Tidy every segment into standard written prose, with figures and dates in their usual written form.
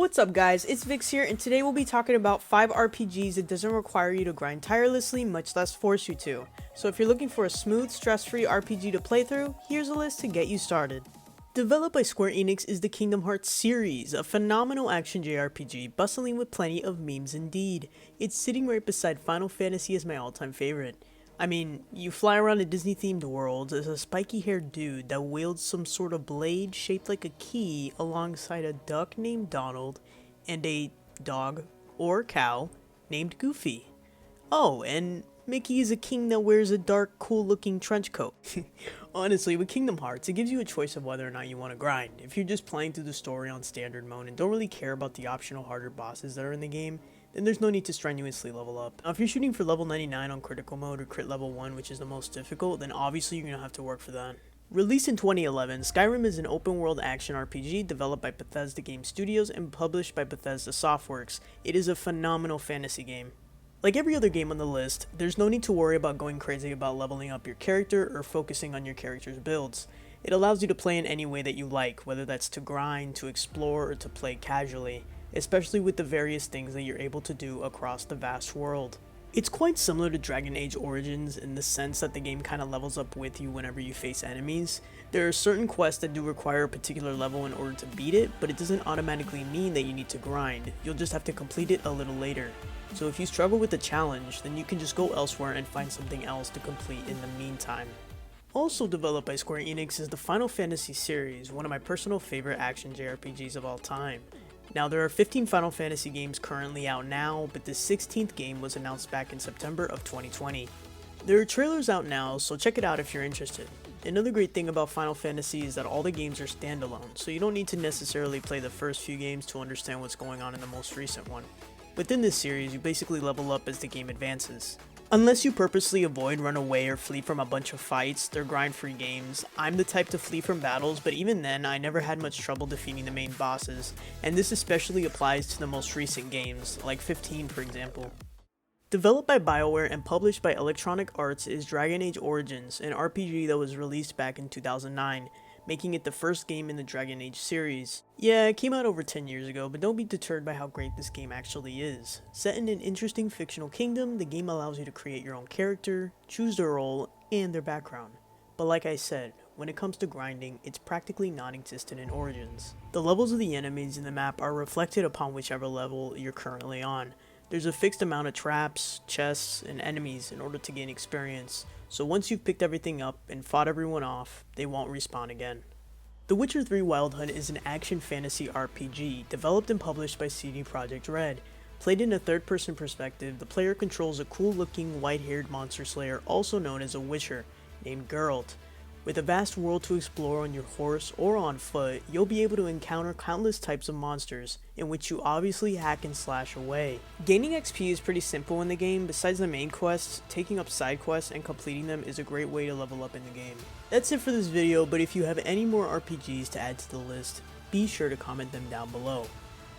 What's up guys, it's Vix here, and today we'll be talking about 5 RPGs that doesn't require you to grind tirelessly, much less force you to. So if you're looking for a smooth, stress-free RPG to play through, here's a list to get you started. Developed by Square Enix is the Kingdom Hearts series, a phenomenal action JRPG bustling with plenty of memes indeed. It's sitting right beside Final Fantasy as my all-time favorite. I mean, you fly around a Disney-themed world as a spiky-haired dude that wields some sort of blade shaped like a key alongside a duck named Donald and a dog or cow named Goofy. Oh, and Mickey is a king that wears a dark, cool-looking trench coat. Honestly, with Kingdom Hearts, it gives you a choice of whether or not you want to grind. If you're just playing through the story on standard mode and don't really care about the optional harder bosses that are in the game, then there's no need to strenuously level up. Now, if you're shooting for level 99 on critical mode or crit level 1, which is the most difficult, then obviously you're going to have to work for that. Released in 2011, Skyrim is an open-world action RPG developed by Bethesda Game Studios and published by Bethesda Softworks. It is a phenomenal fantasy game. Like every other game on the list, there's no need to worry about going crazy about leveling up your character or focusing on your character's builds. It allows you to play in any way that you like, whether that's to grind, to explore, or to play casually, especially with the various things that you're able to do across the vast world. It's quite similar to Dragon Age Origins in the sense that the game kind of levels up with you whenever you face enemies. There are certain quests that do require a particular level in order to beat it, but it doesn't automatically mean that you need to grind. You'll just have to complete it a little later. So if you struggle with the challenge, then you can just go elsewhere and find something else to complete in the meantime. Also developed by Square Enix is the Final Fantasy series, one of my personal favorite action JRPGs of all time. Now, there are 15 Final Fantasy games currently out now, but the 16th game was announced back in September of 2020. There are trailers out now, so check it out if you're interested. Another great thing about Final Fantasy is that all the games are standalone, so you don't need to necessarily play the first few games to understand what's going on in the most recent one. Within this series, you basically level up as the game advances. Unless you purposely avoid, run away, or flee from a bunch of fights, they're grind-free games. I'm the type to flee from battles, but even then, I never had much trouble defeating the main bosses, and this especially applies to the most recent games, like 15 for example. Developed by BioWare and published by Electronic Arts is Dragon Age Origins, an RPG that was released back in 2009, making it the first game in the Dragon Age series. Yeah, it came out over 10 years ago, but don't be deterred by how great this game actually is. Set in an interesting fictional kingdom, the game allows you to create your own character, choose their role, and their background. But like I said, when it comes to grinding, it's practically non-existent in Origins. The levels of the enemies in the map are reflected upon whichever level you're currently on. There's a fixed amount of traps, chests, and enemies in order to gain experience, so once you've picked everything up and fought everyone off, they won't respawn again. The Witcher 3 Wild Hunt is an action fantasy RPG developed and published by CD Projekt Red. Played in a third-person perspective, the player controls a cool-looking white-haired monster slayer also known as a Witcher, named Geralt. With a vast world to explore on your horse or on foot, you'll be able to encounter countless types of monsters, in which you obviously hack and slash away. Gaining XP is pretty simple in the game. Besides the main quests, taking up side quests and completing them is a great way to level up in the game. That's it for this video, but if you have any more RPGs to add to the list, be sure to comment them down below.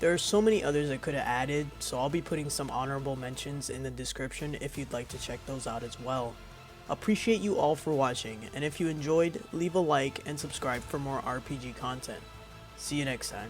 There are so many others I could have added, so I'll be putting some honorable mentions in the description if you'd like to check those out as well. Appreciate you all for watching, and if you enjoyed, leave a like and subscribe for more RPG content. See you next time.